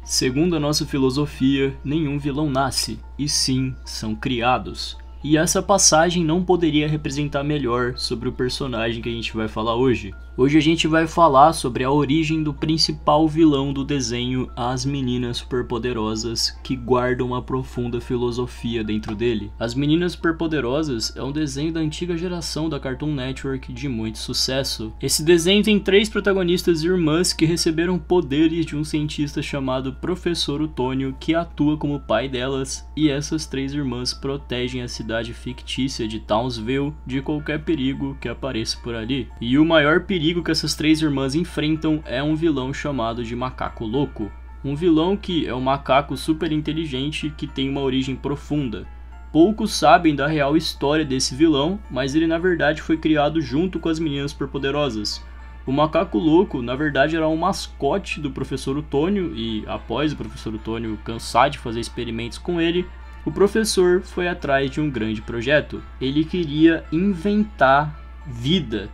Segundo a nossa filosofia, nenhum vilão nasce, e sim são criados. E essa passagem não poderia representar melhor sobre o personagem que a gente vai falar hoje. Hoje a gente vai falar sobre a origem do principal vilão do desenho As Meninas Superpoderosas, que guarda uma profunda filosofia dentro dele. As Meninas Superpoderosas é um desenho da antiga geração da Cartoon Network de muito sucesso. Esse desenho tem 3 protagonistas irmãs que receberam poderes de um cientista chamado Professor Otônio, que atua como pai delas, e essas 3 irmãs protegem a cidade fictícia de Townsville de qualquer perigo que apareça por ali. E o maior perigo que essas 3 irmãs enfrentam é um vilão chamado de Macaco Louco. Um vilão que é um macaco super inteligente que tem uma origem profunda. Poucos sabem da real história desse vilão, mas ele na verdade foi criado junto com as Meninas Superpoderosas. O Macaco Louco na verdade era um mascote do Professor Otônio e após o Professor Otônio cansar de fazer experimentos com ele, o professor foi atrás de um grande projeto. Ele queria inventar vida.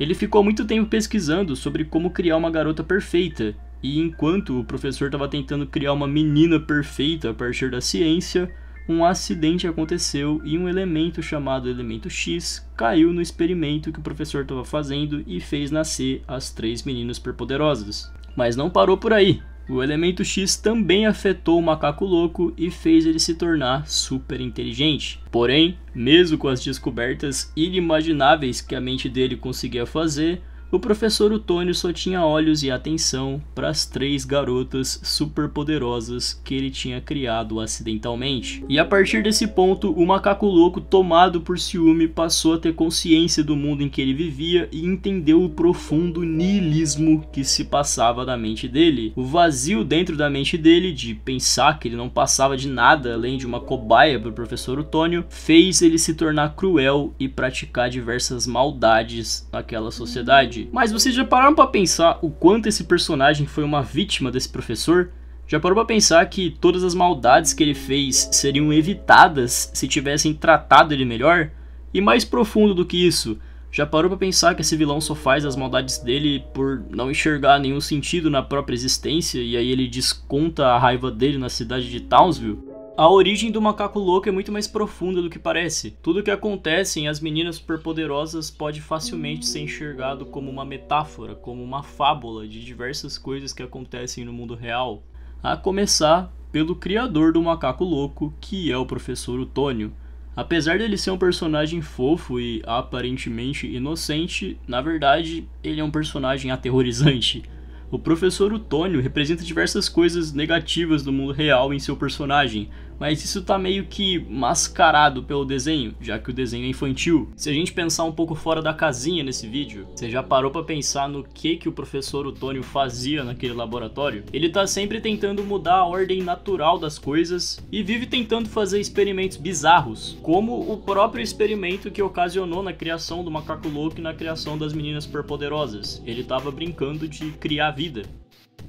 Ele ficou muito tempo pesquisando sobre como criar uma garota perfeita, e enquanto o professor estava tentando criar uma menina perfeita a partir da ciência, um acidente aconteceu e um elemento chamado elemento X caiu no experimento que o professor estava fazendo e fez nascer as 3 meninas superpoderosas. Mas não parou por aí. O elemento X também afetou o Macaco Louco e fez ele se tornar super inteligente. Porém, mesmo com as descobertas inimagináveis que a mente dele conseguia fazer, o Professor Otônio só tinha olhos e atenção para as 3 garotas super poderosas que ele tinha criado acidentalmente. E a partir desse ponto, o Macaco Louco, tomado por ciúme, passou a ter consciência do mundo em que ele vivia e entendeu o profundo niilismo que se passava na mente dele. O vazio dentro da mente dele de pensar que ele não passava de nada além de uma cobaia para o Professor Otônio fez ele se tornar cruel e praticar diversas maldades naquela sociedade. Mas vocês já pararam para pensar o quanto esse personagem foi uma vítima desse professor? Já parou para pensar que todas as maldades que ele fez seriam evitadas se tivessem tratado ele melhor? E mais profundo do que isso, já parou para pensar que esse vilão só faz as maldades dele por não enxergar nenhum sentido na própria existência e aí ele desconta a raiva dele na cidade de Townsville? A origem do Macaco Louco é muito mais profunda do que parece. Tudo o que acontece em As Meninas Superpoderosas pode facilmente ser enxergado como uma metáfora, como uma fábula de diversas coisas que acontecem no mundo real. A começar pelo criador do Macaco Louco, que é o Professor Otônio. Apesar dele ser um personagem fofo e aparentemente inocente, na verdade ele é um personagem aterrorizante. O Professor Otônio representa diversas coisas negativas do mundo real em seu personagem, mas isso tá meio que mascarado pelo desenho, já que o desenho é infantil. Se a gente pensar um pouco fora da casinha nesse vídeo, você já parou pra pensar no que o Professor Otônio fazia naquele laboratório? Ele tá sempre tentando mudar a ordem natural das coisas e vive tentando fazer experimentos bizarros, como o próprio experimento que ocasionou na criação do Macaco Louco e na criação das Meninas Superpoderosas. Ele tava brincando de criar vida.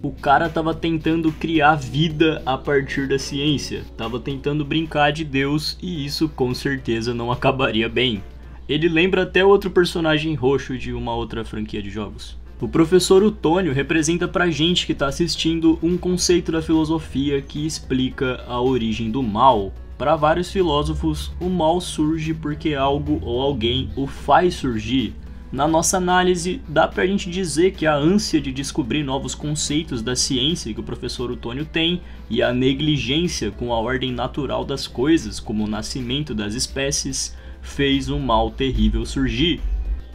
O cara tava tentando criar vida a partir da ciência, tava tentando brincar de Deus e isso com certeza não acabaria bem. Ele lembra até outro personagem roxo de uma outra franquia de jogos. O Professor Otônio representa pra gente que tá assistindo um conceito da filosofia que explica a origem do mal. Para vários filósofos, o mal surge porque algo ou alguém o faz surgir. Na nossa análise, dá pra gente dizer que a ânsia de descobrir novos conceitos da ciência que o Professor Otônio tem e a negligência com a ordem natural das coisas, como o nascimento das espécies, fez um mal terrível surgir.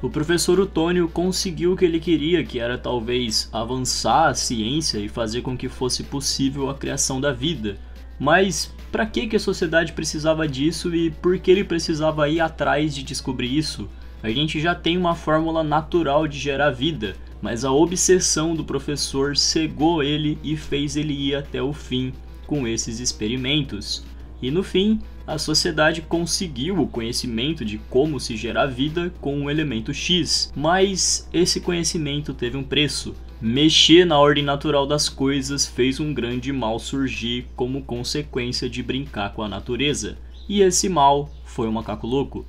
O Professor Otônio conseguiu o que ele queria, que era talvez avançar a ciência e fazer com que fosse possível a criação da vida. Mas para que a sociedade precisava disso e por que ele precisava ir atrás de descobrir isso? A gente já tem uma fórmula natural de gerar vida, mas a obsessão do professor cegou ele e fez ele ir até o fim com esses experimentos. E no fim, a sociedade conseguiu o conhecimento de como se gerar vida com o elemento X, mas esse conhecimento teve um preço. Mexer na ordem natural das coisas fez um grande mal surgir como consequência de brincar com a natureza. E esse mal foi o Macaco Louco.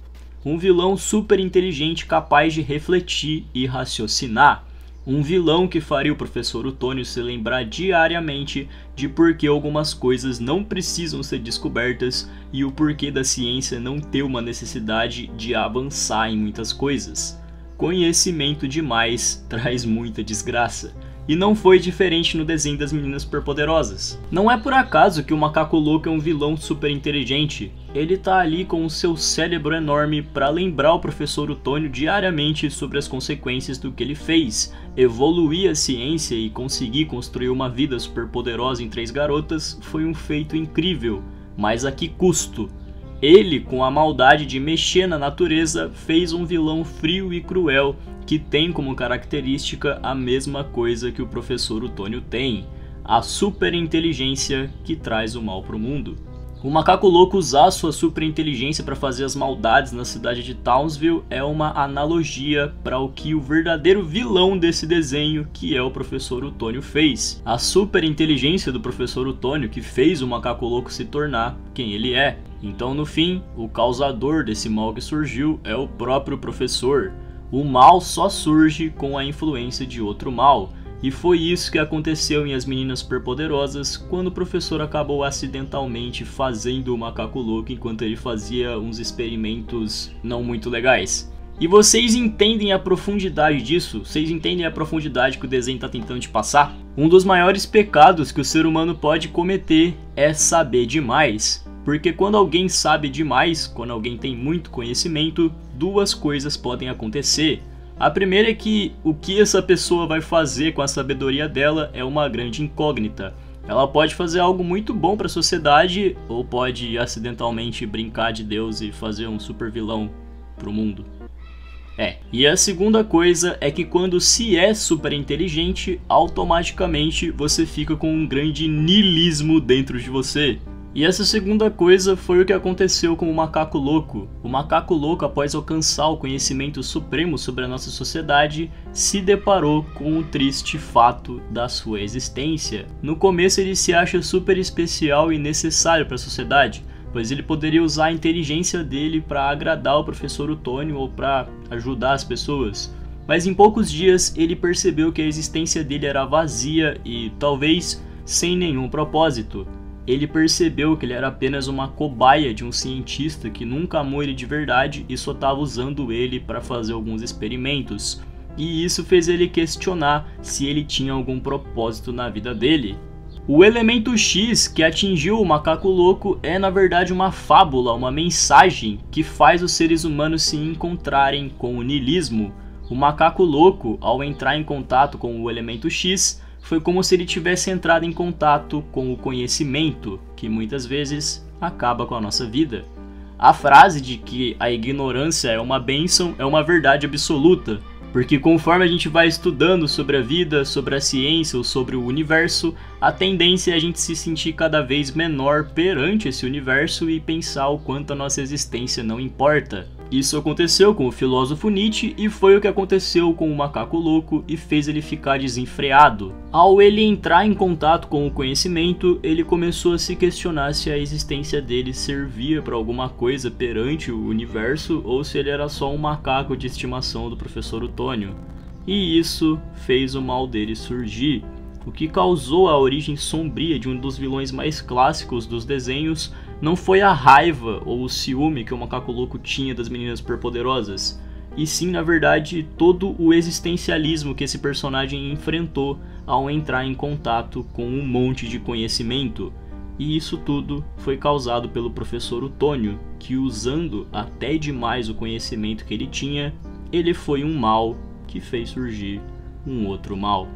Um vilão super inteligente capaz de refletir e raciocinar. Um vilão que faria o professor Otônio se lembrar diariamente de por que algumas coisas não precisam ser descobertas e o porquê da ciência não ter uma necessidade de avançar em muitas coisas. Conhecimento demais traz muita desgraça. E não foi diferente no desenho das Meninas Superpoderosas. Não é por acaso que o Macaco Louco é um vilão super inteligente. Ele tá ali com o seu cérebro enorme para lembrar o professor Otônio diariamente sobre as consequências do que ele fez. Evoluir a ciência e conseguir construir uma vida superpoderosa em 3 garotas foi um feito incrível, mas a que custo? Ele, com a maldade de mexer na natureza, fez um vilão frio e cruel que tem como característica a mesma coisa que o professor Otônio tem, a superinteligência que traz o mal para o mundo. O Macaco Louco usar sua superinteligência para fazer as maldades na cidade de Townsville é uma analogia para o que o verdadeiro vilão desse desenho, que é o professor Otônio, fez. A superinteligência do professor Otônio que fez o Macaco Louco se tornar quem ele é. Então, no fim, o causador desse mal que surgiu é o próprio professor. O mal só surge com a influência de outro mal. E foi isso que aconteceu em As Meninas Superpoderosas, quando o professor acabou acidentalmente fazendo o Macaco Louco enquanto ele fazia uns experimentos não muito legais. E vocês entendem a profundidade disso? Vocês entendem a profundidade que o desenho está tentando te passar? Um dos maiores pecados que o ser humano pode cometer é saber demais. Porque quando alguém sabe demais, quando alguém tem muito conhecimento, 2 coisas podem acontecer. A primeira é que o que essa pessoa vai fazer com a sabedoria dela é uma grande incógnita. Ela pode fazer algo muito bom para a sociedade ou pode acidentalmente brincar de Deus e fazer um super vilão pro mundo. E a segunda coisa é que quando se é super inteligente, automaticamente você fica com um grande niilismo dentro de você. E essa segunda coisa foi o que aconteceu com o Macaco Louco. O Macaco Louco, após alcançar o conhecimento supremo sobre a nossa sociedade, se deparou com o triste fato da sua existência. No começo ele se acha super especial e necessário para a sociedade, pois ele poderia usar a inteligência dele para agradar o professor Otônio ou para ajudar as pessoas. Mas em poucos dias ele percebeu que a existência dele era vazia e talvez sem nenhum propósito. Ele percebeu que ele era apenas uma cobaia de um cientista que nunca amou ele de verdade e só estava usando ele para fazer alguns experimentos. E isso fez ele questionar se ele tinha algum propósito na vida dele. O elemento X que atingiu o Macaco Louco é na verdade uma fábula, uma mensagem que faz os seres humanos se encontrarem com o niilismo. O Macaco Louco, ao entrar em contato com o elemento X, foi como se ele tivesse entrado em contato com o conhecimento, que muitas vezes acaba com a nossa vida. A frase de que a ignorância é uma bênção é uma verdade absoluta, porque conforme a gente vai estudando sobre a vida, sobre a ciência ou sobre o universo, a tendência é a gente se sentir cada vez menor perante esse universo e pensar o quanto a nossa existência não importa. Isso aconteceu com o filósofo Nietzsche e foi o que aconteceu com o Macaco Louco e fez ele ficar desenfreado. Ao ele entrar em contato com o conhecimento, ele começou a se questionar se a existência dele servia para alguma coisa perante o universo ou se ele era só um macaco de estimação do professor Otônio. E isso fez o mal dele surgir, o que causou a origem sombria de um dos vilões mais clássicos dos desenhos. Não foi a raiva ou o ciúme que o Macaco Louco tinha das Meninas Superpoderosas, e sim, na verdade, todo o existencialismo que esse personagem enfrentou ao entrar em contato com um monte de conhecimento. E isso tudo foi causado pelo professor Otônio, que usando até demais o conhecimento que ele tinha, ele foi um mal que fez surgir um outro mal.